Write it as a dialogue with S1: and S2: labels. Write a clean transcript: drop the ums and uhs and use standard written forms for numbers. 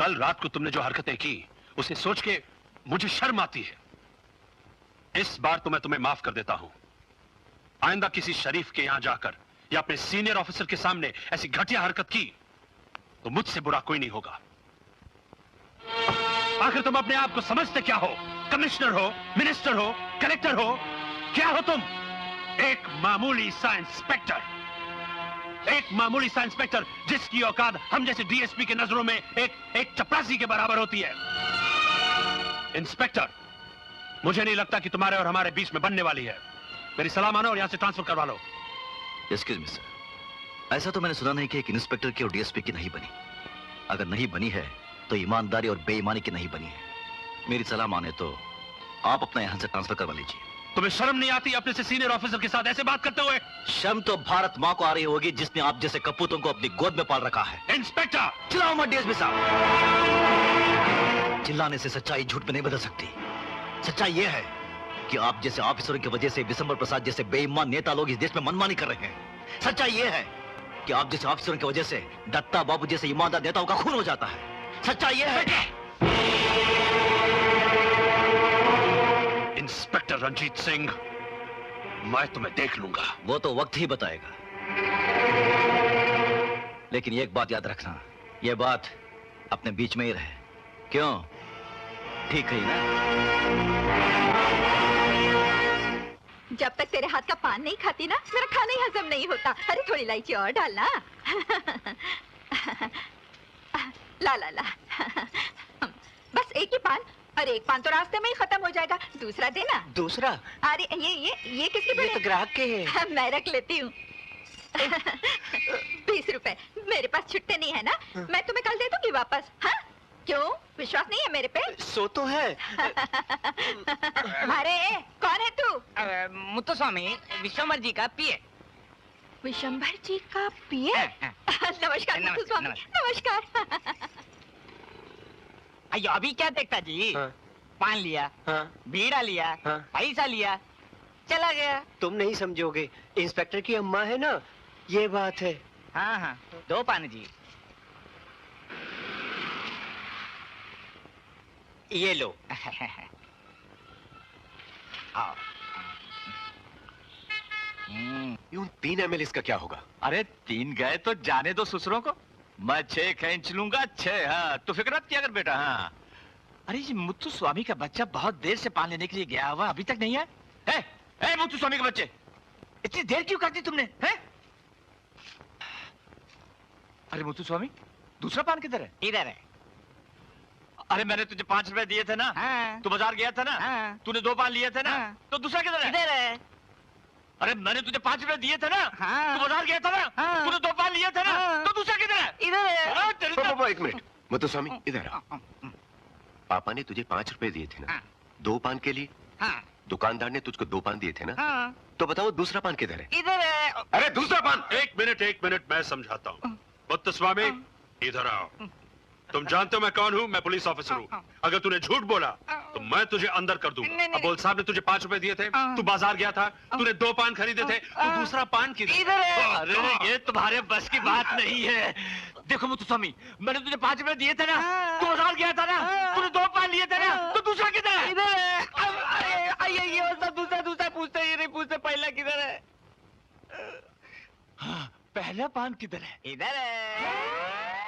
S1: कल रात को तुमने जो हरकतें की उसे सोच के मुझे शर्म आती है। इस बार तो मैं तुम्हें माफ कर देता हूं। आइंदा किसी शरीफ के यहां जाकर या अपने सीनियर ऑफिसर के सामने ऐसी घटिया हरकत की तो मुझसे बुरा कोई नहीं होगा। आखिर तुम अपने आप को समझते क्या हो? कमिश्नर हो, मिनिस्टर हो, कलेक्टर हो, क्या हो तुम? एक मामूली सा इंस्पेक्टर, एक मामूली सा इंस्पेक्टर जिसकी औकात हम जैसे डीएसपी के नजरों में एक चपरासी के बराबर होती है। इंस्पेक्टर, मुझे नहीं लगता कि तुम्हारे और हमारे बीच में बनने वाली है। मेरी सलाह मानो और यहां से ट्रांसफर करवा लो।
S2: एक्सक्यूज मी सर, ऐसा तो मैंने सुना नहीं कि एक इंस्पेक्टर की और डीएसपी की नहीं बनी। अगर नहीं बनी है तो ईमानदारी और बेईमानी की नहीं बनी है। मेरी सलाह माने तो आप अपना यहां से ट्रांसफर करवा लीजिए।
S1: तुम्हें शर्म नहीं आती अपने से सीनियर ऑफिसर के साथ ऐसे बात करते हुए?
S2: शर्म तो भारत मां को आ रही होगी जिसने आप जैसे कपूतों को अपनी गोद में पाल रखा है।
S1: इंस्पेक्टर!
S2: चिल्लाओ मत डीएसपी साहब। चिल्लाने से सच्चाई झूठ में नहीं बदल सकती। सच्चाई यह है कि आप जैसे ऑफिसरों की वजह से विशंबर प्रसाद जैसे बेईमान नेता लोग इस देश में मनमानी कर रहे हैं। सच्चाई यह है कि आप जैसे ऑफिसरों की वजह से दत्ता बाबू जैसे ईमानदार नेताओं का खून हो जाता है। सच्चाई यह है।
S1: इंस्पेक्टर रंजीत सिंह, मैं तुम्हें देख लूंगा।
S2: वो तो वक्त ही बताएगा। लेकिन एक बात याद रखना, यह बात अपने बीच में ही रहे। क्यों? ठीक है ना?
S3: जब तक तेरे हाथ का पान नहीं खाती ना, मेरा खाना ही हजम नहीं होता। अरे थोड़ी इलायची और डालना। ला ला ला। बस एक ही पान। अरे एक पान तो रास्ते में ही खत्म हो जाएगा, दूसरा देना।
S4: दूसरा?
S3: अरे ये किसके
S4: ये तो ग्राहक के है।
S3: मैं रख लेती हूँ। 20 रुपए। मेरे पास छुट्टे नहीं है ना, मैं तुम्हें कल दे दूंगी वापस। हाँ? क्यों, विश्वास नहीं है मेरे पे?
S4: सो तो है।
S3: अरे कौन है तू?
S5: मुत्तुस्वामी, विश्वम्भर जी का पीए।
S3: विशंभर जी का पीए? नमस्कार मुत्तुस्वामी। नमस्कार।
S5: अयो अभी क्या देखता जी?
S4: हाँ।
S5: पान लिया,
S4: हाँ।
S5: बीड़ा लिया,
S4: हाँ।
S5: पैसा लिया, चला गया।
S4: तुम नहीं समझोगे, इंस्पेक्टर की अम्मा है ना, ये बात है।
S5: हाँ हाँ, 2 पान जी।
S4: ये लो।
S5: आओ।
S6: यूं 3 ml इसका क्या होगा?
S7: अरे 3 गए तो जाने दो ससुरों को। मैं 6 खींच लूंगा 6। हाँ, तो फिक्र मत किया कर बेटा। हाँ। अरे ये मुत्तुस्वामी का बच्चा बहुत देर से पान लेने के लिए गया हुआ, अभी तक नहीं है। ए मुत्तुस्वामी के बच्चे, इतनी देर क्यों कर दी तुमने? है? अरे मुत्तुस्वामी, दूसरा पान किधर है?
S5: इधर है।
S7: अरे मैंने तुझे 5 रुपए दिए थे ना।
S5: हाँ।
S7: तू बाजार गया था ना।
S5: हाँ।
S7: तूने 2 पान लिए थे ना।
S5: हाँ।
S7: तो दूसरा किधर है?
S5: इधर है।
S7: अरे मैंने तुझे 5 रुपए दिए थे ना।
S5: हाँ।
S7: तू बाजार गया था ना।
S5: हाँ।
S7: तूने 2 पान लिए थे ना।
S5: हाँ।
S7: तो दूसरा किधर है?
S5: इधर है।
S7: अरे तेरी तो-
S6: पापा 1 मिनट। मुत्तुस्वामी इधर आ। पापा ने तुझे 5 रुपए दिए थे ना।
S5: हाँ।
S6: 2 पान के लिए
S5: हाँ।
S6: दुकानदार ने तुझको 2 पान दिए थे ना।
S5: हाँ।
S6: तो बताओ दूसरा पान किधर है?
S5: इधर है।
S1: अरे दूसरा पान। एक मिनट मैं समझाता हूँ। मुत्तुस्वामी इधर आओ। तुम जानते हो मैं कौन हूँ? मैं पुलिस ऑफिसर हूँ। अगर तूने झूठ बोला तो मैं तुझे अंदर कर दूंगा। अबोल साहब ने तुझे 5 रुपए दिए थे, तू बाजार गया था, तूने 2 पान खरीदे थे, तो दूसरा पान किधर?
S5: इधर है।
S7: अरे ये तुम्हारे बस की बात नहीं है। देखो मुत्तुस्वामी, मैंने तुझे 5 रुपए दिए थे ना। तू बाजार गया था ना। तूने 2 पान लिए थे ना। तो दूसरा किधर है?
S5: इधर है। ये सब दूसरा पूछते, ये नहीं पूछते पहला किधर है।
S7: हाँ, पहला पान किधर है?
S5: इधर है।